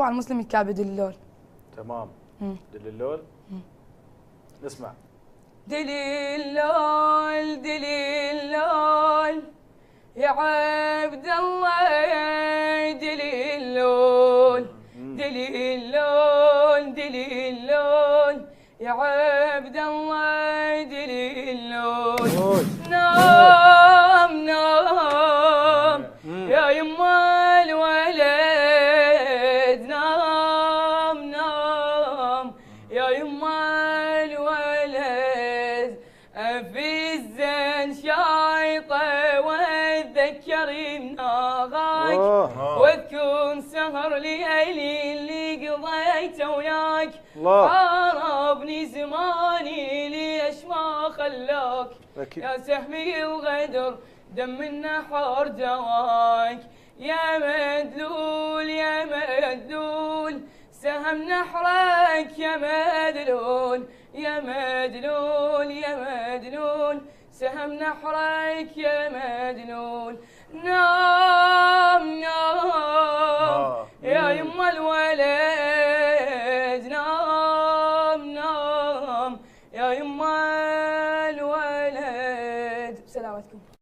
طبعا المسلم يتكعب دليل. تمام. دليل. نسمع. دليل دليل يا عبد الله، دليل دليل دليل يا عبد الله، دليل. نام نام يا يما الولد، نام نام يا يما الولد. في الزين شايطه واتذكر مناغاك، واذكر سهر ليالي اللي قضيته وياك. عرفني زماني ليش ما خلاك، يا سهمي الغدر دم النحر دواك. يا مدلول يا مدلول سهم نحرك، يا مدلول يا مدلول يا مدلول سهم نحرك، يا مدلول. نام نام يا يما الولد، نام نام يا يما الولد. سلامتكم.